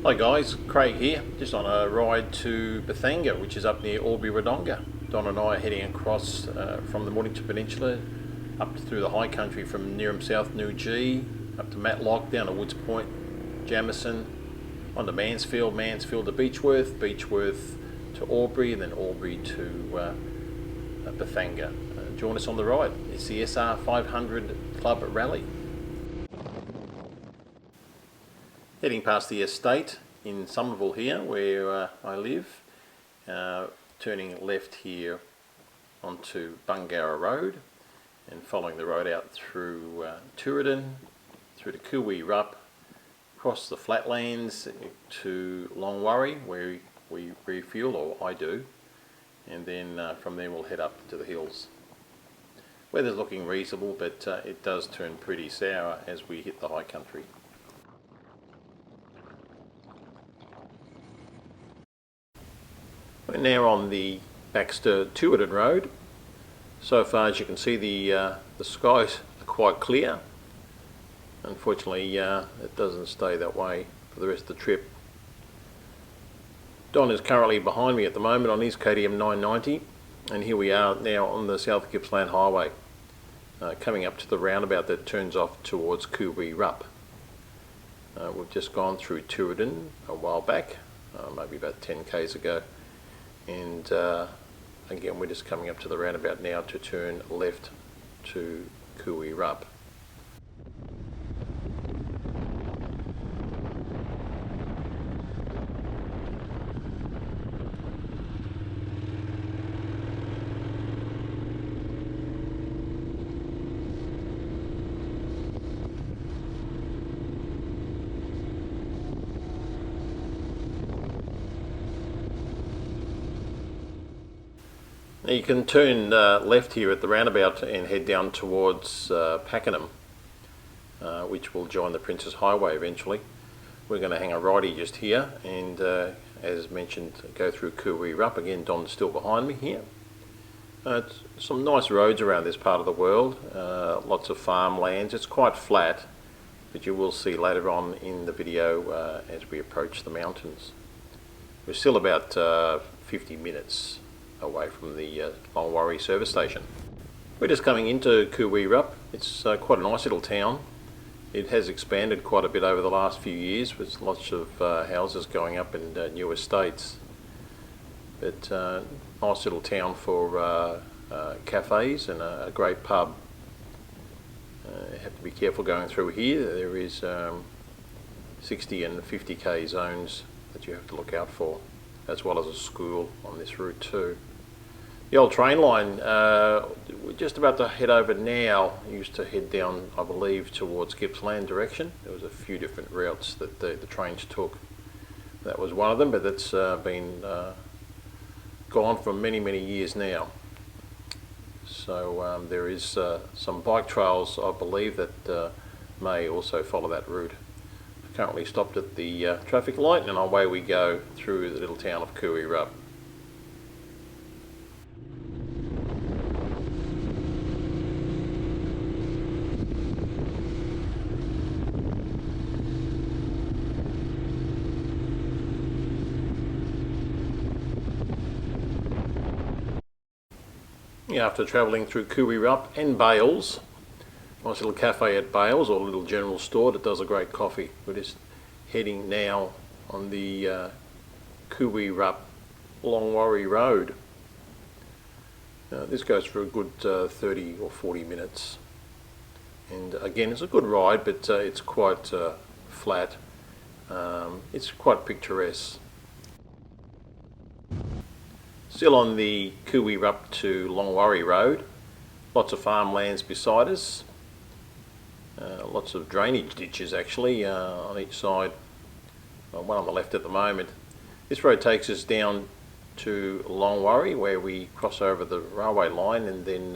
Hi guys, Craig here, just on a ride to Bethanga, which is up near Albury-Wodonga. Don and I are heading across from the Mornington Peninsula up through the High Country from Nearham South, Newgee, up to Matlock, down to Woods Point, Jamison, on to Mansfield, Mansfield to Beechworth, Beechworth to Albury, and then Albury to Bethanga. Join us on the ride. It's the SR500 Club Rally. Heading past the estate in Somerville here, where I live, turning left here onto Bungarra Road and following the road out through Tooradin, through to Kuwi Rup, across the flatlands to Longwarry, where we refuel, or I do, and then from there we'll head up to the hills. Weather's looking reasonable, but it does turn pretty sour as we hit the high country. We're now on the Baxter Tooradin Road. So far, as you can see, the skies are quite clear. Unfortunately, it doesn't stay that way for the rest of the trip. Don is currently behind me at the moment on his KTM 990, and here we are now on the South Gippsland Highway, coming up to the roundabout that turns off towards Kuwi Rup. We've just gone through Tooradin a while back, maybe about 10 k's ago. And again, we're just coming up to the roundabout now to turn left to Kuwi Rup. Now you can turn left here at the roundabout and head down towards Pakenham, which will join the Princes Highway eventually. We're going to hang a righty just here and, as mentioned, go through Kuwi Rup. Again, Don's still behind me here. Some nice roads around this part of the world, lots of farmlands. It's quite flat, but you will see later on in the video as we approach the mountains. We're still about 50 minutes away from the Longwarry service station. We're just coming into Kuwi Rup. It's quite a nice little town. It has expanded quite a bit over the last few years with lots of houses going up and new estates. But nice little town for cafes and a great pub. You have to be careful going through here. There is 60 and 50k zones that you have to look out for, as well as a school on this route too. The old train line, we're just about to head over now. Used to head down, I believe, towards Gippsland direction. There was a few different routes that the trains took. That was one of them, but that's been gone for many, many years now. So there is some bike trails, I believe, that may also follow that route. We've currently stopped at the traffic light, and away we go through the little town of Kuwi Rup. After travelling through Kuwi Rup and Bales, nice little cafe at Bales, or a little general store that does a great coffee. We're just heading now on the Kuwi Rup Longwarry Road. This goes for a good 30 or 40 minutes, and again it's a good ride, but it's quite flat. It's quite picturesque. Still on the Kuwi Rup to Longwarry Road, lots of farmlands beside us, lots of drainage ditches actually on each side, one on the left at the moment. This road takes us down to Longwarry, where we cross over the railway line and then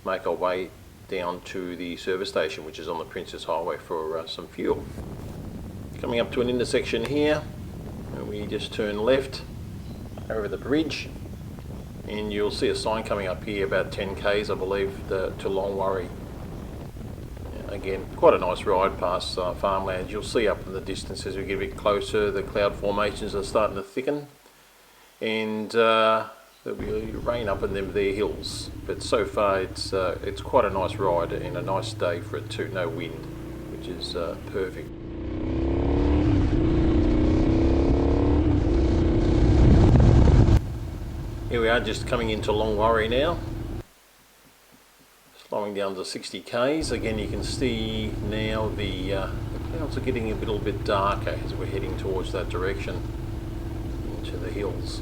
make our way down to the service station, which is on the Princes Highway, for some fuel. Coming up to an intersection here, and we just turn left over the bridge, and you'll see a sign coming up here about 10 k's, I believe, to Longwarry. again, quite a nice ride past farmlands. You'll see up in the distance as we get a bit closer, the cloud formations are starting to thicken, and there'll be rain up in them there hills. But so far it's quite a nice ride and a nice day for it too. No wind, which is perfect. Here we are, just coming into Longwarry now. Slowing down to 60 k's. Again, you can see now the clouds are getting a little bit darker as we're heading towards that direction into the hills.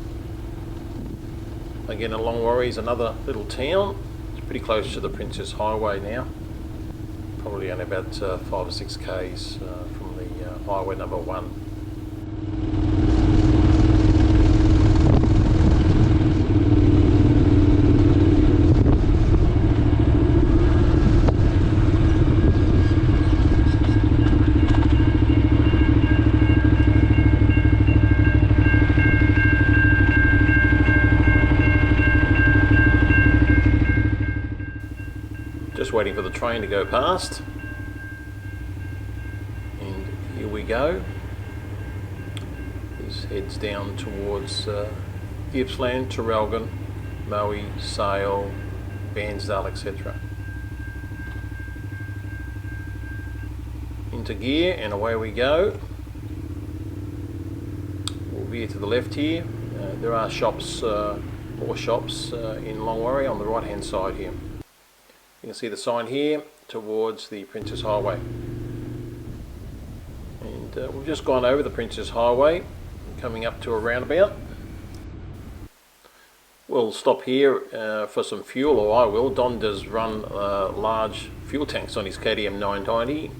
Again, Longwarry is another little town. It's pretty close to the Princess Highway now. Probably only about 5 or 6 k's from the highway number 1. Just waiting for the train to go past, and here we go. This heads down towards Gippsland, Traralgon, Moe, Sale, Bairnsdale, etc. Into gear and away we go. We'll veer to the left here. There are shops, more shops in Longwarry on the right hand side here. You can see the sign here towards the Princess Highway, and we've just gone over the Princess Highway, coming up to a roundabout. We'll stop here for some fuel, or I will. Don does run large fuel tanks on his KTM 990.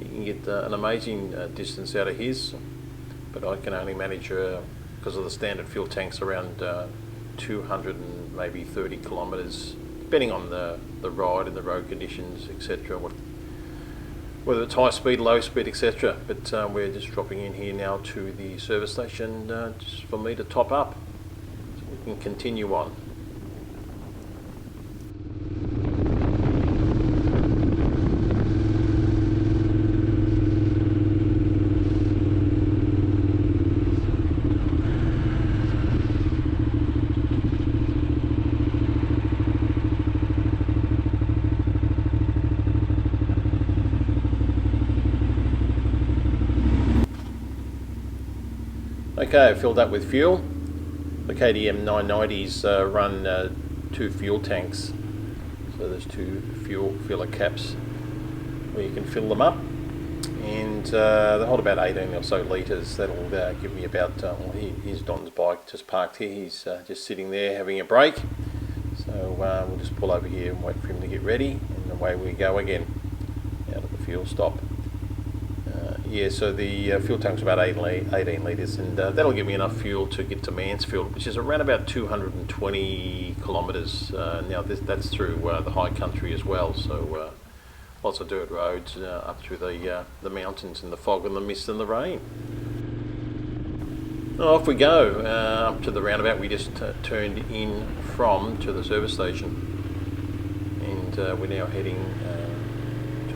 You can get an amazing distance out of his, but I can only manage, because of the standard fuel tanks, around 200 and maybe 30 kilometres, depending on the ride and the road conditions, etc. Whether it's high speed, low speed, etc. But we're just dropping in here now to the service station just for me to top up, so we can continue on. Okay, I've filled up with fuel. The KTM 990s run 2 fuel tanks, so there's 2 fuel filler caps where you can fill them up, and they hold about 18 or so litres. That'll give me about, well, here's Don's bike just parked here. He's just sitting there having a break, so we'll just pull over here and wait for him to get ready, and away we go again out of the fuel stop. Yeah, so the fuel tank's about 18 litres, and that'll give me enough fuel to get to Mansfield, which is around about 220 kilometres. Now that's through the High Country as well, so lots of dirt roads up through the mountains in the fog and the mist and the rain. Off we go up to the roundabout we just turned in from to the service station, and we're now heading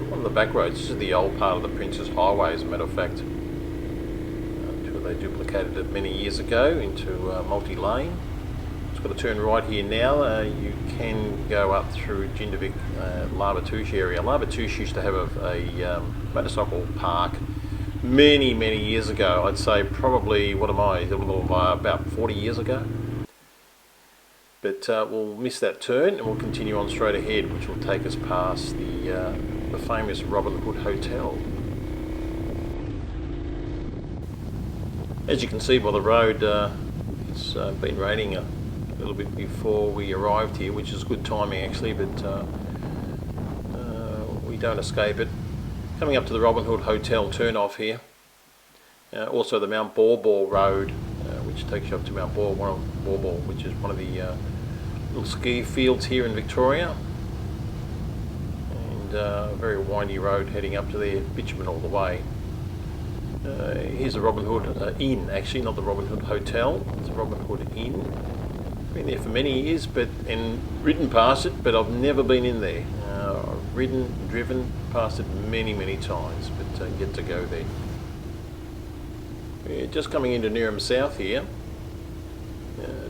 one of the back roads. This is the old part of the Princess Highway, as a matter of fact. They duplicated it many years ago into multi-lane. Just got to turn right here now. You can go up through Jindervik, Larbatouche area. Larbatouche used to have a motorcycle park many years ago. I'd say probably, about 40 years ago. But we'll miss that turn and we'll continue on straight ahead, which will take us past the famous Robin Hood Hotel. As you can see by the road, it's been raining a little bit before we arrived here, which is good timing actually, but we don't escape it. Coming up to the Robin Hood Hotel turn off here. Also the Mount Bawball Road, which takes you up to Mount Bawball, which is one of the little ski fields here in Victoria. And a very windy road heading up to there, bitumen all the way. Here's the Robin Hood Inn, actually, not the Robin Hood Hotel. It's the Robin Hood Inn. Been there for many years, and ridden past it, but I've never been in there. I ridden, driven past it many times, but yet to go there. We're just coming into Neerim South here.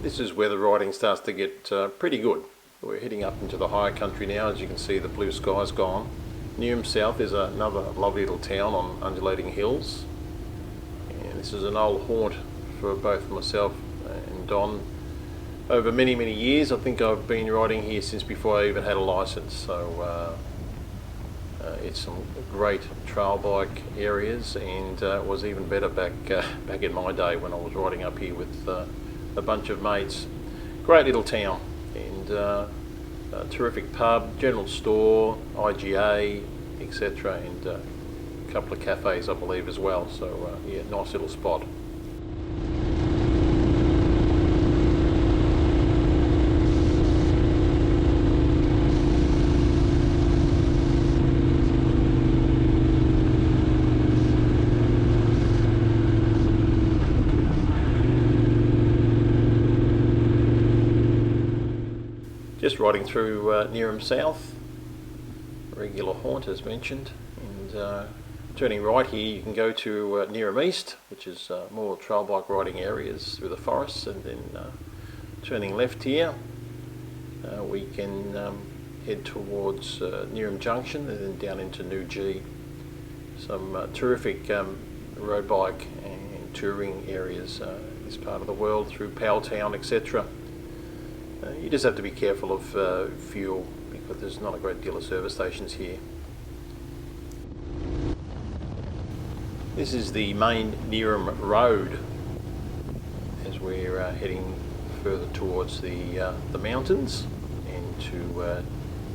This is where the riding starts to get pretty good. We're heading up into the higher country now. As you can see, the blue sky's gone. Neerim South is another lovely little town on undulating hills. And this is an old haunt for both myself and Don. Over many years. I think I've been riding here since before I even had a licence. So it's some great trail bike areas, and it was even better back in my day when I was riding up here with a bunch of mates. Great little town, and a terrific pub, general store, IGA, etc., and a couple of cafes I believe as well. So yeah, nice little spot. Just riding through Neerim South, regular haunt as mentioned, and turning right here you can go to Neerim East, which is more trail bike riding areas through the forests, and then turning left here we can head towards Neerim Junction and then down into New G. Some terrific road bike and touring areas in this part of the world, through Powelltown, etc. You just have to be careful of fuel because there's not a great deal of service stations here. This is the main Neerim Road as we're heading further towards the mountains and to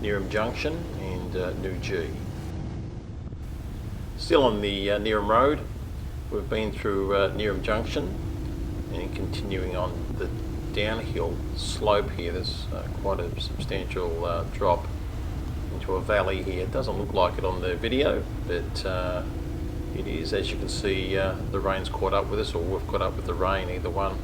Neerim Junction and New G. Still on the Neerim Road, we've been through Neerim Junction and continuing on the downhill slope here. There's quite a substantial drop into a valley here. It doesn't look like it on the video, but it is. As you can see, the rain's caught up with us, or we've caught up with the rain, either one.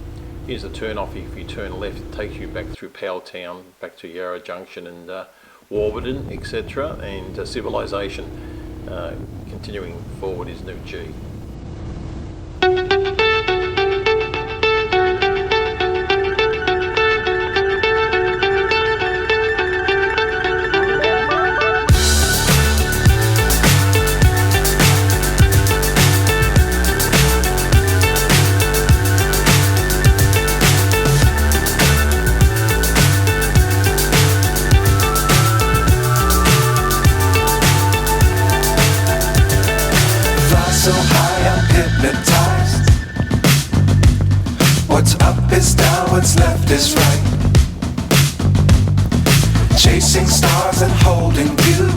Here's the turn off. If you turn left, it takes you back through Powelltown, back to Yarra Junction and Warburton, etc., and civilization. Continuing forward is New G. So high I'm hypnotized. What's up is down, what's left is right. Chasing stars and holding you.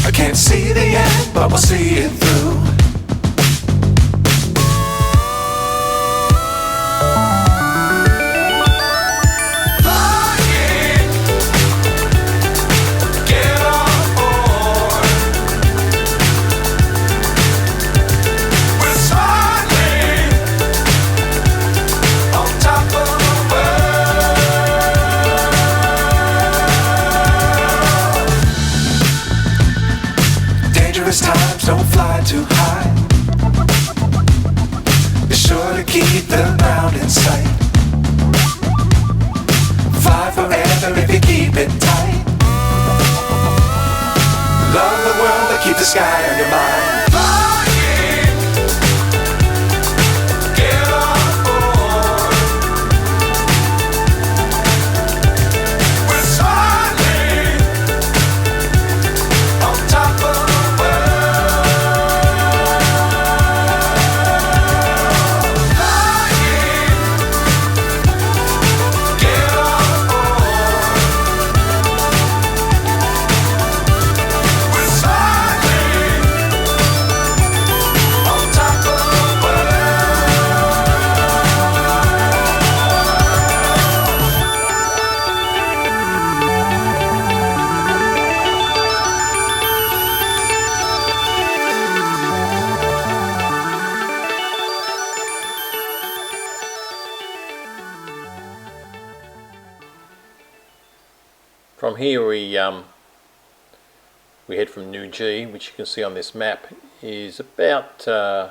I can't see the end, but we'll see it through. Times don't fly too high. Be sure to keep the ground in sight. Fly forever if you keep it tight. Love the world but keep the sky on your mind. From here we we head from New G, which you can see on this map is about I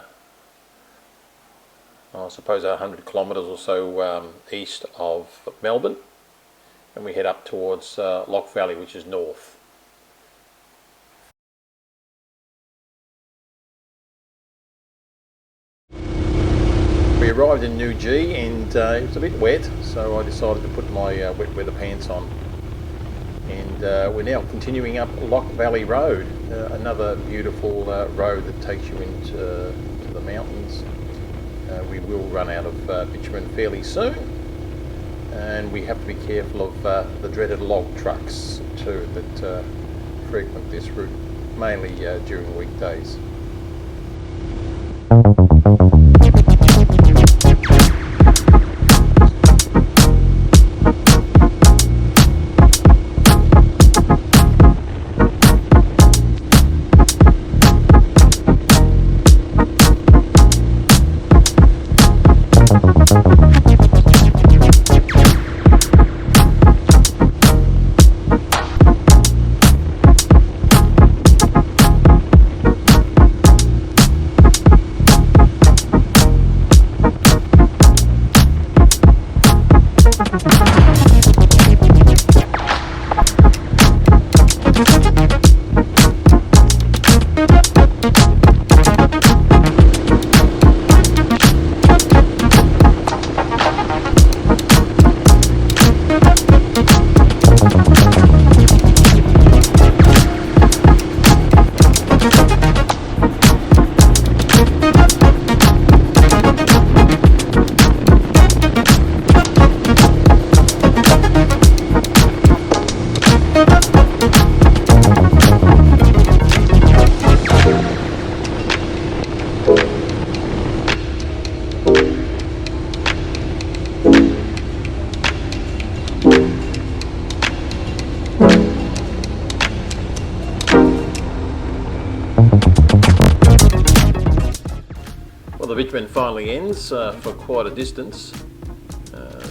suppose 100 kilometres or so east of Melbourne, and we head up towards Lock Valley, which is north. We arrived in New G and it was a bit wet, so I decided to put my wet weather pants on. And we're now continuing up Lock Valley Road, another beautiful road that takes you into the mountains. We will run out of bitumen fairly soon, and we have to be careful of the dreaded log trucks too that frequent this route, mainly during weekdays. Well, the bitumen finally ends for quite a distance.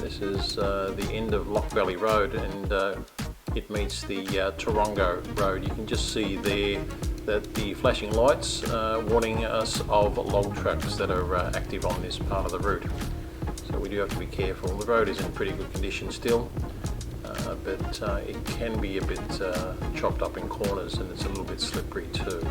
This is the end of Lock Valley Road, and it meets the Taronga Road. You can just see there that the flashing lights warning us of log trucks that are active on this part of the route. So we do have to be careful. The road is in pretty good condition still, but it can be a bit chopped up in corners, and it's a little bit slippery too.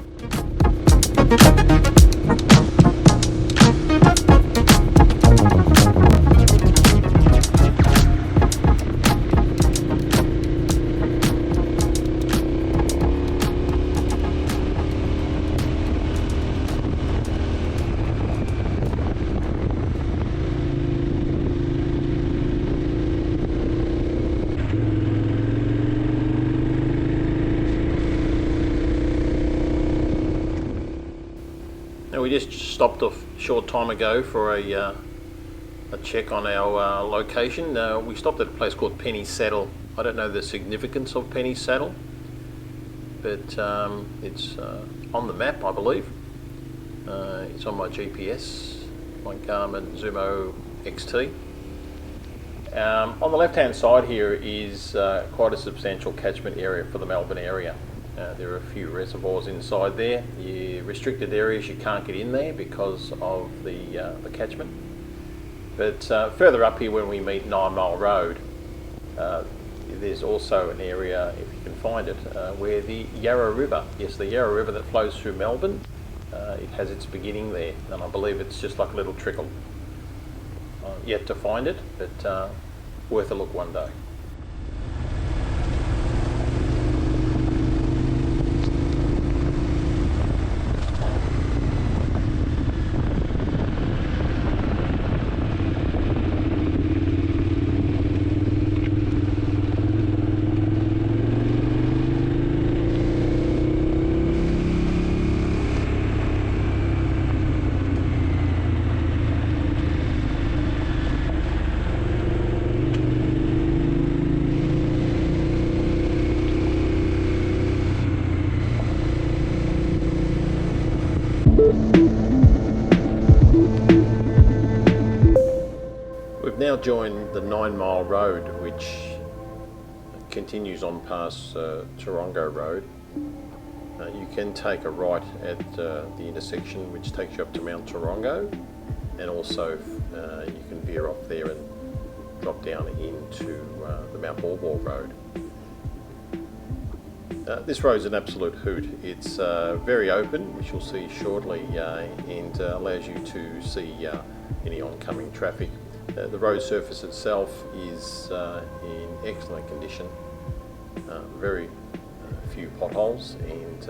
Now, we just stopped off a short time ago for a check on our location. We stopped at a place called Penny Saddle. I don't know the significance of Penny Saddle, but it's on the map, I believe. It's on my GPS, my Garmin Zumo XT. On the left-hand side here is quite a substantial catchment area for the Melbourne area. There are a few reservoirs inside there. The restricted areas, you can't get in there because of the catchment. But further up here, when we meet 9 Mile Road, there's also an area, if you can find it, where the Yarra River, yes, the Yarra River that flows through Melbourne, it has its beginning there, and I believe it's just like a little trickle. Yet to find it, but worth a look one day. We've now joined the 9 Mile Road, which continues on past Taronga Road, You can take a right at the intersection which takes you up to Mount Tarongo, and also you can veer off there and drop down into the Mount Baw Road. This road is an absolute hoot. It's very open, which you'll see shortly, and allows you to see any oncoming traffic. The road surface itself is in excellent condition, very few potholes, and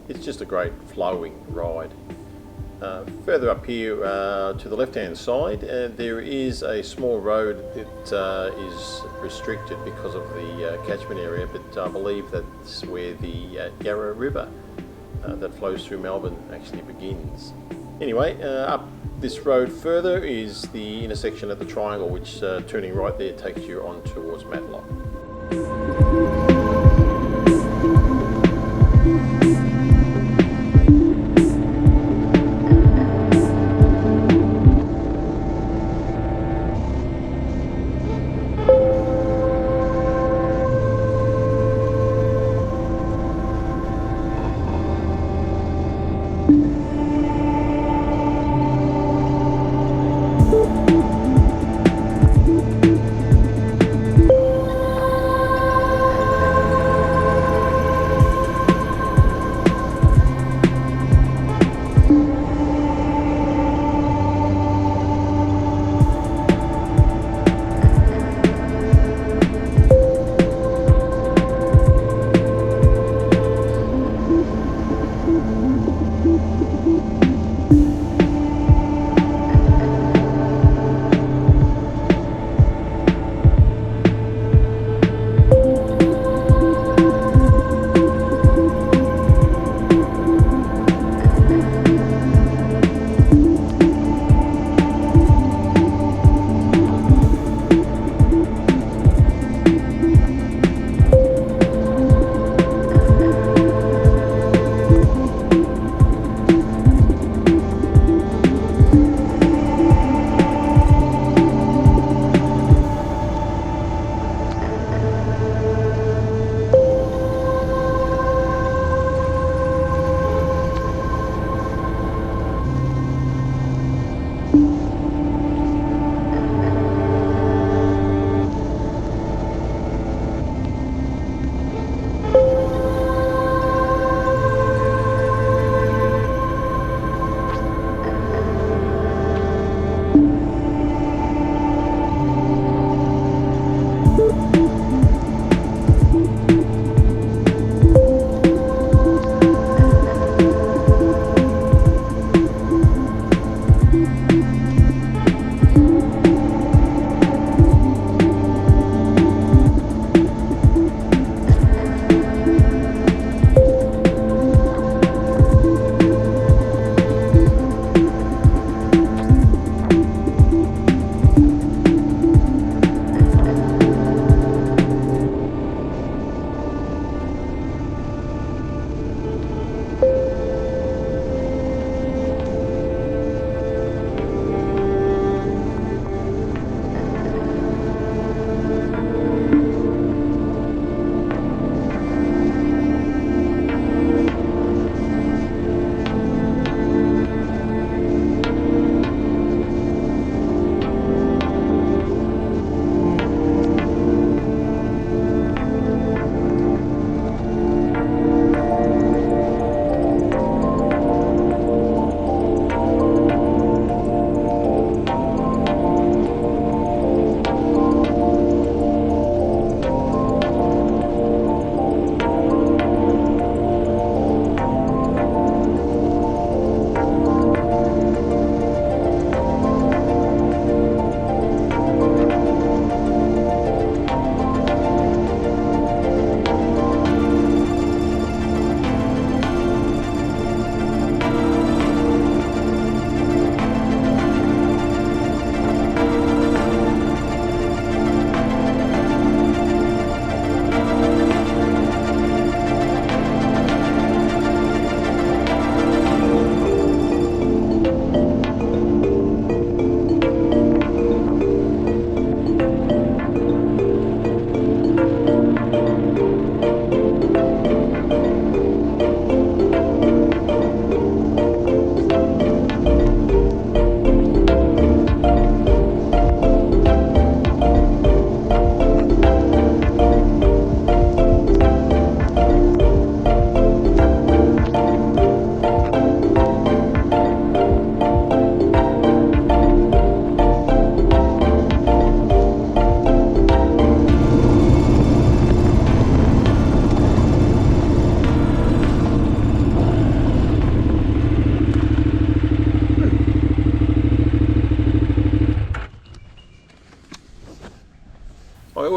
it's just a great flowing ride. Further up here to the left hand side there is a small road that is restricted because of the catchment area, but I believe that's where the Yarra River that flows through Melbourne actually begins. Anyway, up this road further is the intersection at the triangle, which turning right there takes you on towards Matlock.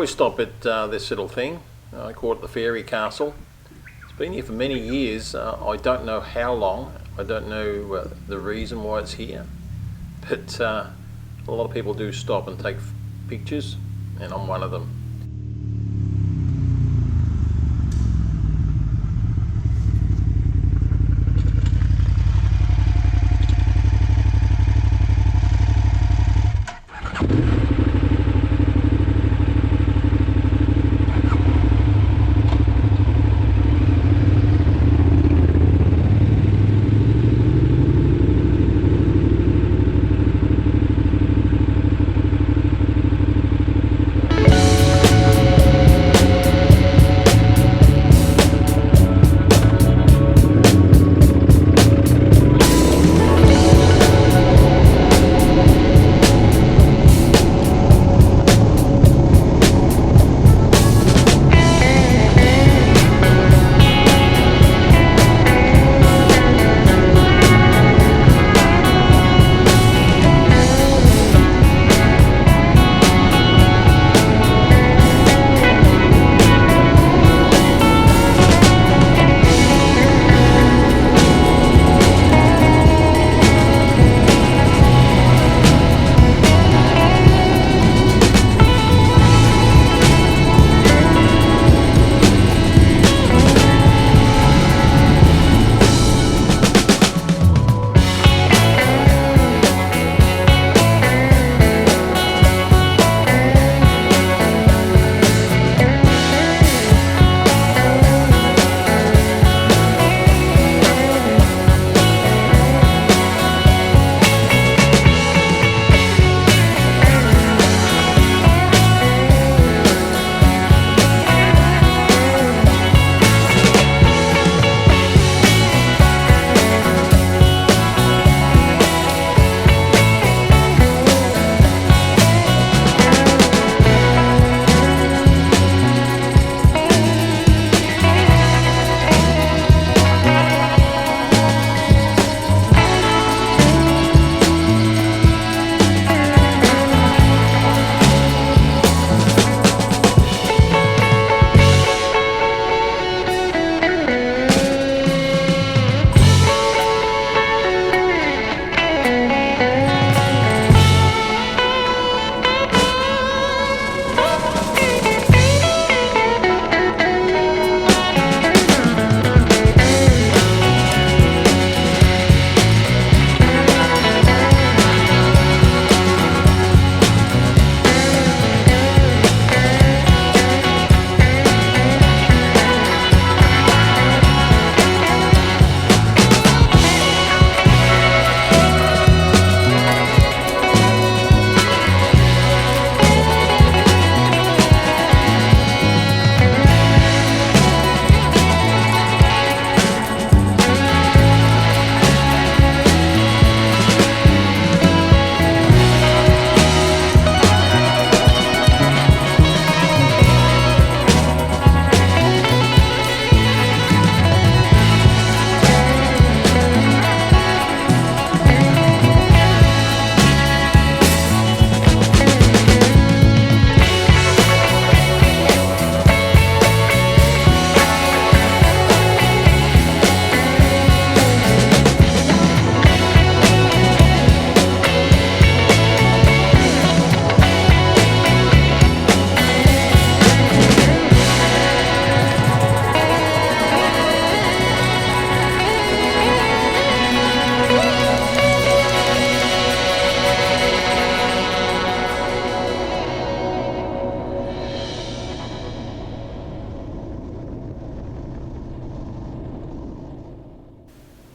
always stop at this little thing. I call it the Fairy Castle. It's been here for many years. I don't know how long. I don't know the reason why it's here, but a lot of people do stop and take pictures, and I'm one of them.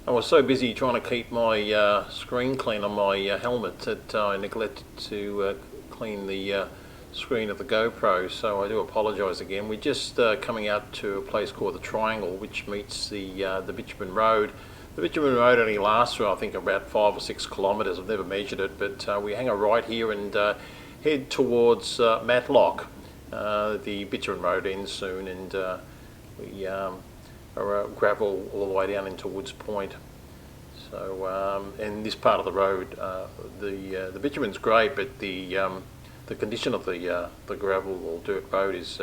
I was so busy trying to keep my screen clean on my helmet that I neglected to clean the screen of the GoPro, so I do apologise again. We're just coming out to a place called the Triangle, which meets the Bitumen Road. The Bitumen Road only lasts for, I think, about 5 or 6 kilometres. I've never measured it, but we hang a right here and head towards Matlock. The Bitumen Road ends soon, and we are gravel all the way down into Woods Point. So, and this part of the road, the bitumen's great, but the The condition of the gravel or dirt road is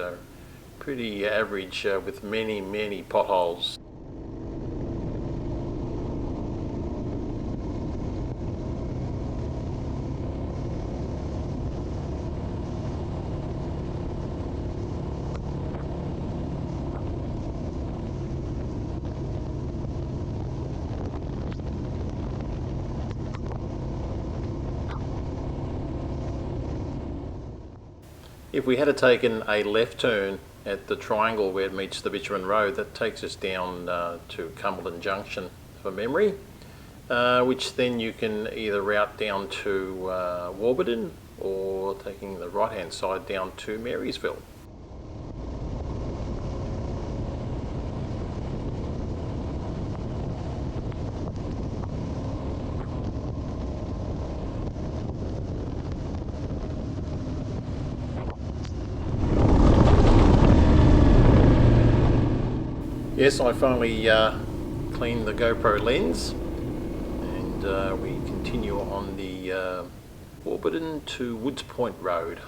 pretty average with many potholes. If we had taken a left turn at the triangle where it meets the Bitumen Road, that takes us down to Cumberland Junction for memory, which then you can either route down to Warburton or taking the right hand side down to Marysville. Yes, I finally cleaned the GoPro lens, and we continue on the Warburton to Woods Point Road.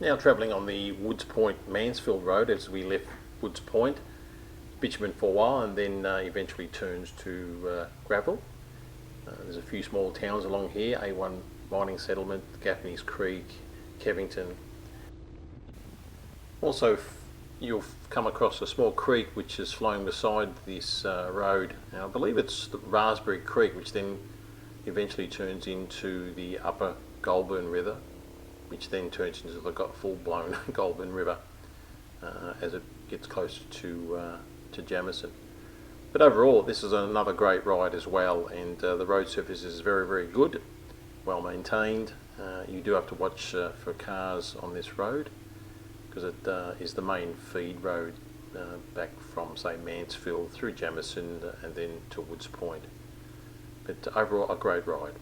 Now travelling on the Woods Point Mansfield Road as we left Woods Point, bitumen for a while and then eventually turns to gravel. There's a few small towns along here, A1 Mining Settlement, Gaffney's Creek, Kevington. Also you'll come across a small creek which is flowing beside this road. Now I believe it's the Raspberry Creek, which then eventually turns into the Upper Goulburn River, which then turns into the full-blown Goulburn River as it gets closer to Jamison. But overall, this is another great ride as well, and the road surface is very, very good, well maintained. You do have to watch for cars on this road because it is the main feed road back from, say, Mansfield through Jamison and then to Woods Point. But overall, a great ride.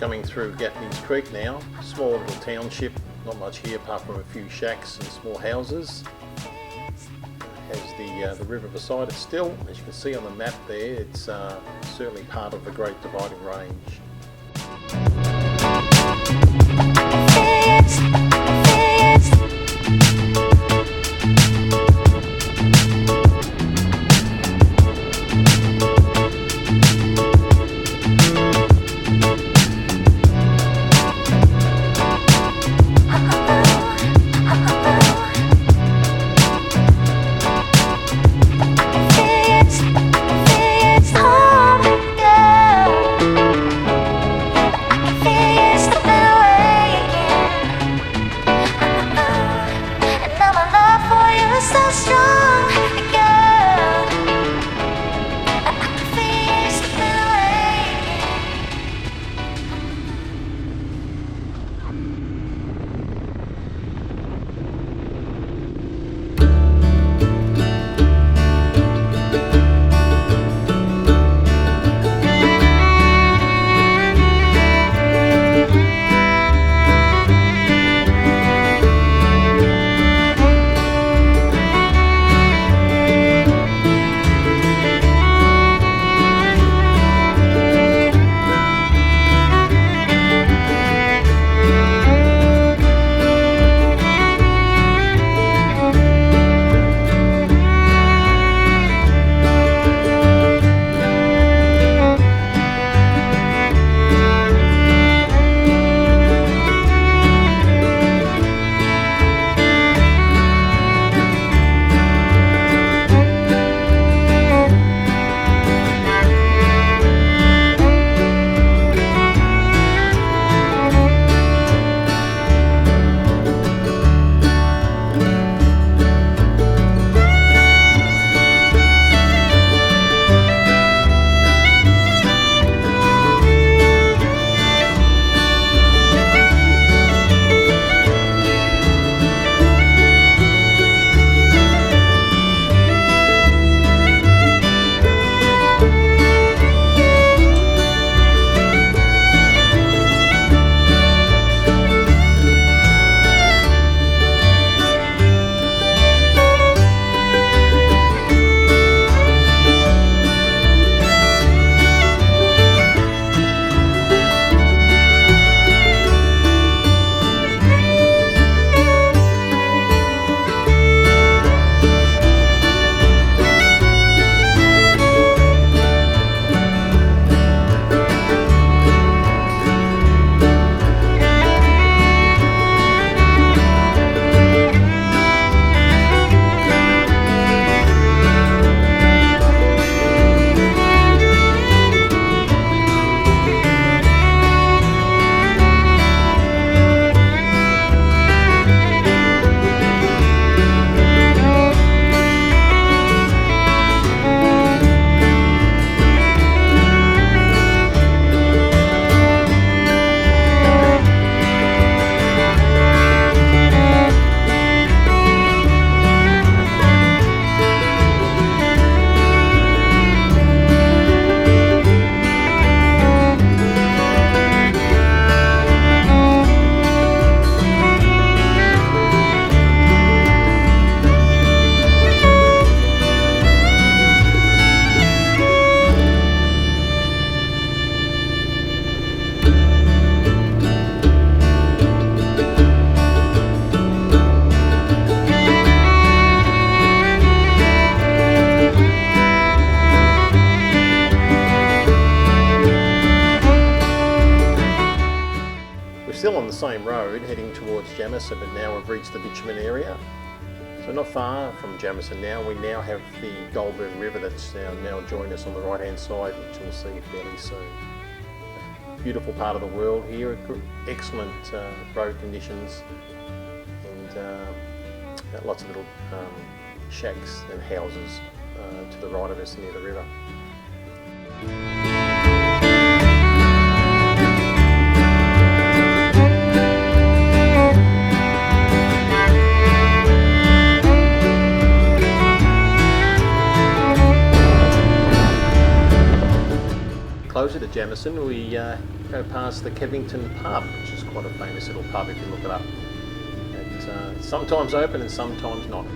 Coming through Gaffney's Creek now, small little township, not much here apart from a few shacks and small houses. Has the river beside it still. As you can see on the map there, it's certainly part of the Great Dividing Range. road heading towards Jamison, but now we've reached the bitumen area. So not far from Jamison now, we now have the Goulburn River that's now joined us on the right hand side, which we'll see fairly soon. Beautiful part of the world here, excellent road conditions, and lots of little shacks and houses to the right of us near the river. Closer to Jamison, we go past the Kevington pub, which is quite a famous little pub if you look it up. It's sometimes open and sometimes not.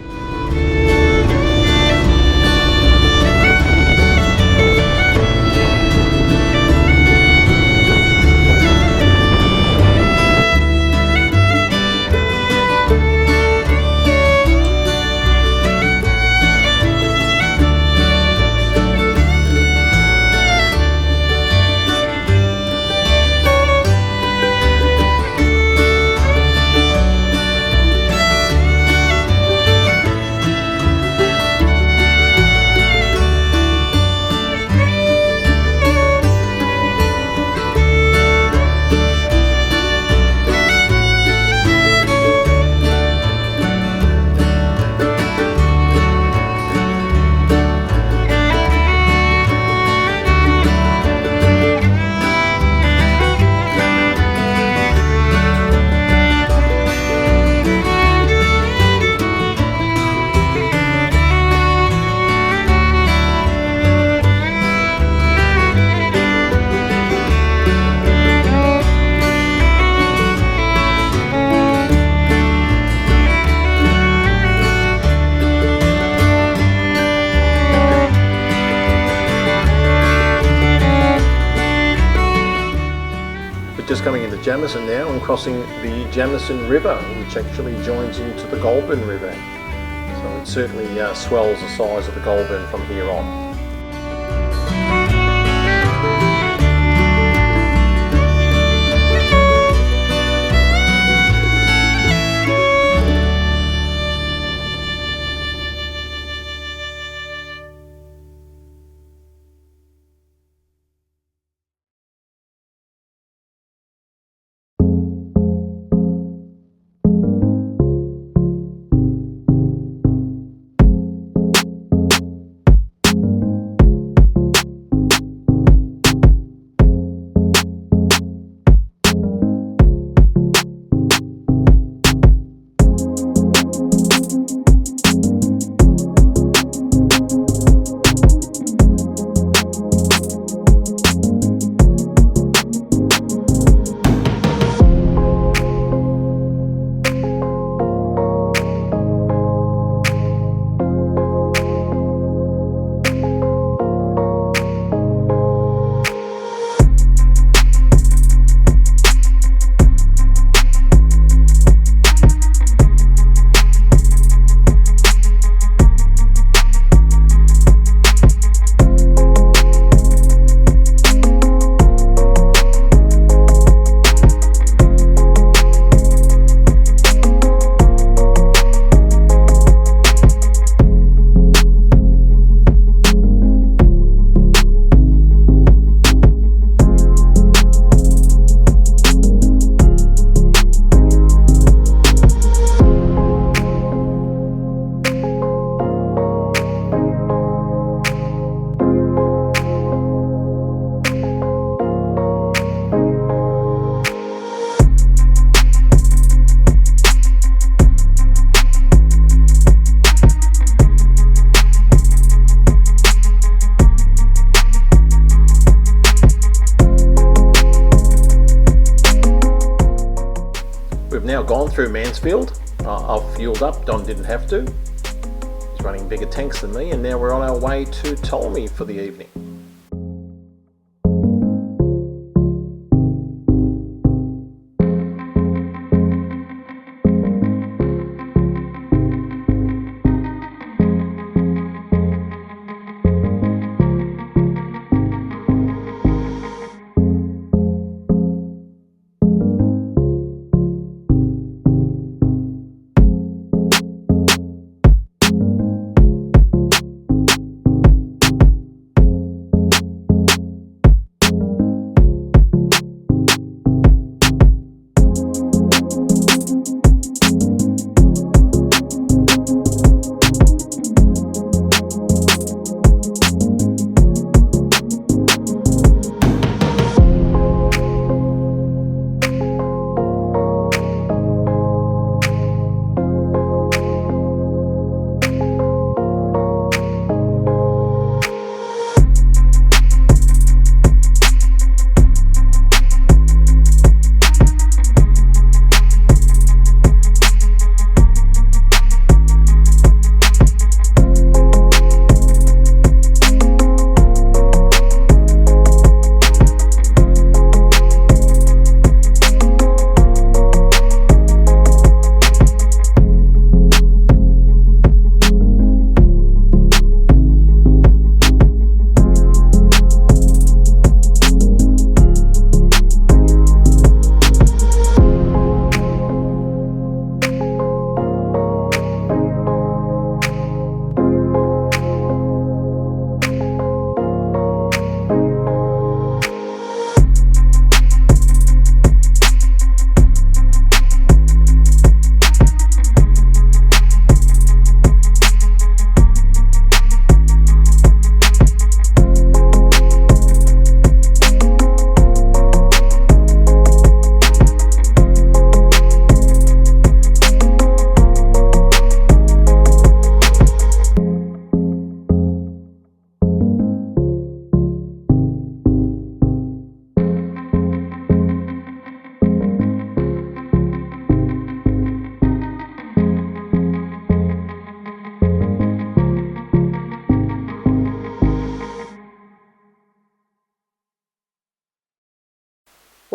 Just coming into Jamison now and crossing the Jamison River, which actually joins into the Goulburn River. So it certainly swells the size of the Goulburn from here on. Now gone through Mansfield. I've fueled up, Don didn't have to. He's running bigger tanks than me, and now we're on our way to Ptolemy for the evening.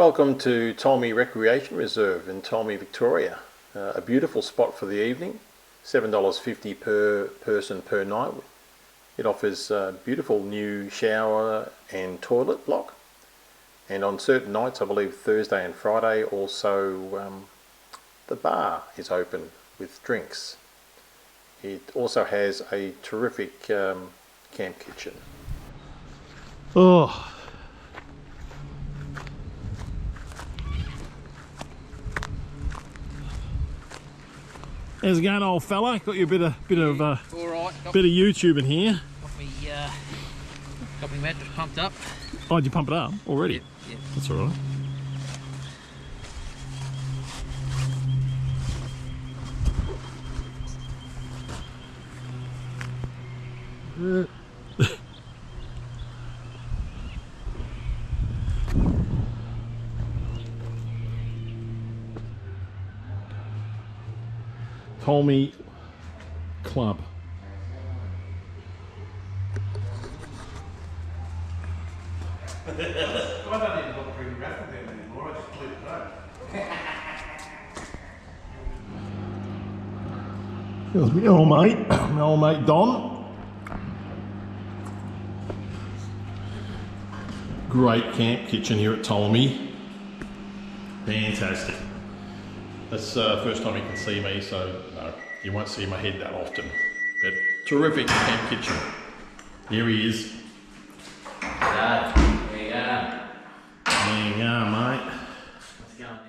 Welcome to Tolmy Recreation Reserve in Tolmy, Victoria. A beautiful spot for the evening, $7.50 per person per night. It offers a beautiful new shower and toilet block, and on certain nights, I believe Thursday and Friday, also the bar is open with drinks. It also has a terrific camp kitchen. Oh, how's it going, old fella? Got you a bit of All right, bit of YouTube in here. got me mattress pumped up. Oh, did you pump it up already? Yeah. That's all right. Tolmy Club. I don't even look pretty graphic there anymore, I just click it out. Here's my old mate Don. Great camp kitchen here at Tolmy. Fantastic. That's the first time you can see me, so no, you won't see my head that often. But terrific camp kitchen. Here he is. Dad, there you go. There you go, mate. What's going on?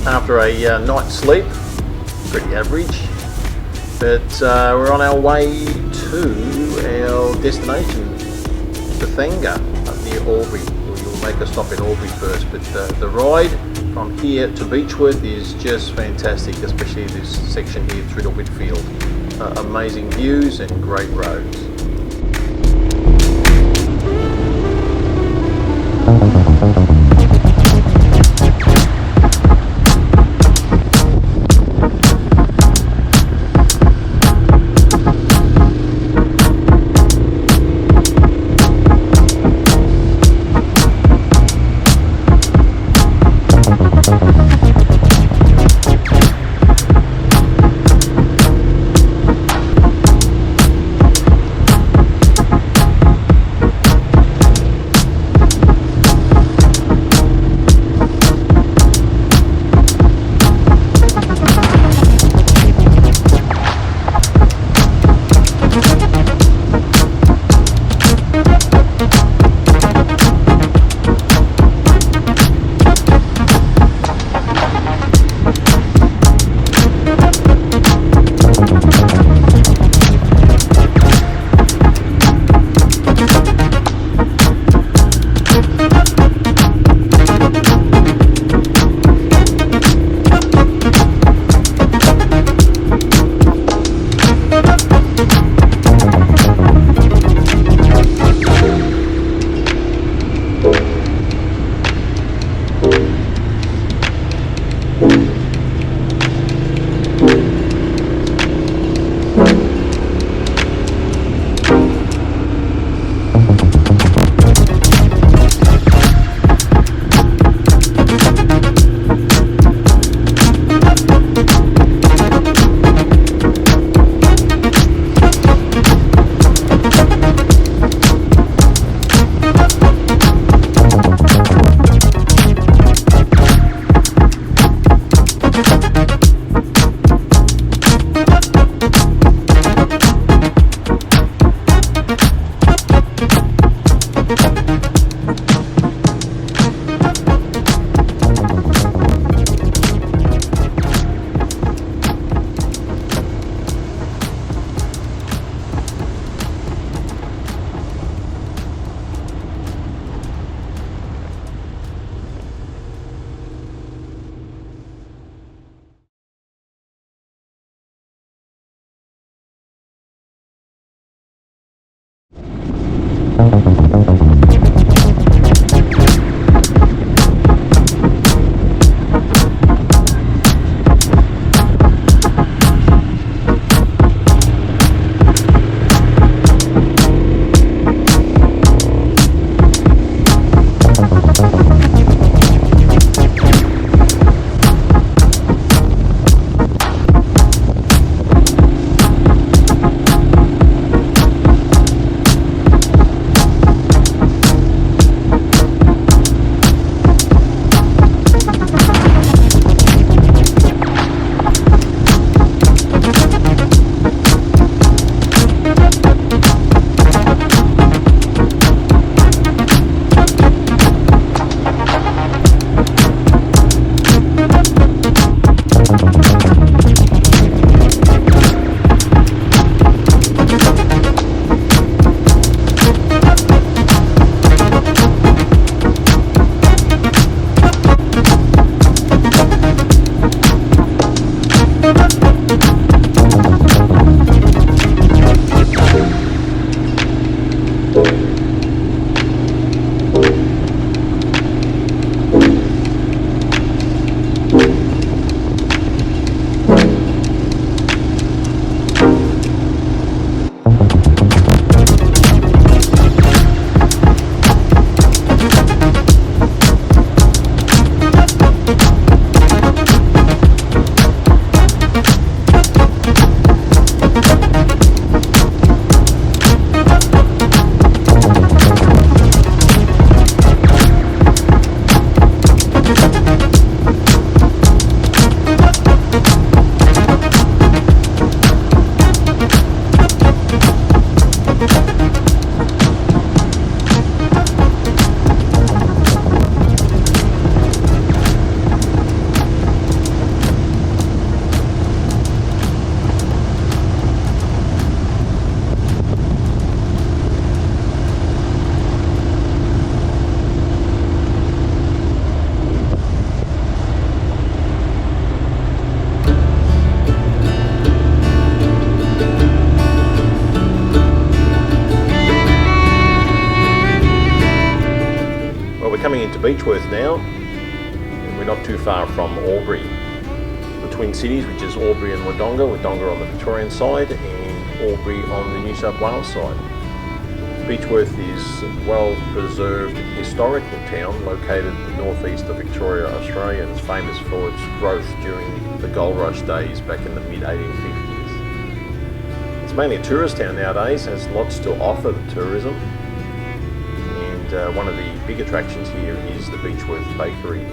After a night's sleep, pretty average, but we're on our way to our destination, Bethanga, up near Albury. We'll make a stop in Albury first, but the ride from here to Beechworth is just fantastic, especially this section here through the Whitfield. Amazing views and great roads. Coming into Beechworth now, and we're not too far from Albury. The Twin Cities, which is Albury and Wodonga on the Victorian side and Albury on the New South Wales side. Beechworth is a well-preserved historical town located northeast of Victoria, Australia, and is famous for its growth during the gold rush days back in the mid-1850s. It's mainly a tourist town nowadays, has lots to offer the tourism. One of the big attractions here is the Beechworth Bakery.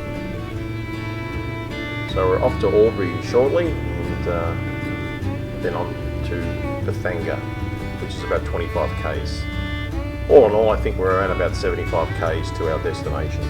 So we're off to Albury shortly, and then on to Bethanga, which is about 25 k's. All in all, I think we're around about 75 k's to our destination.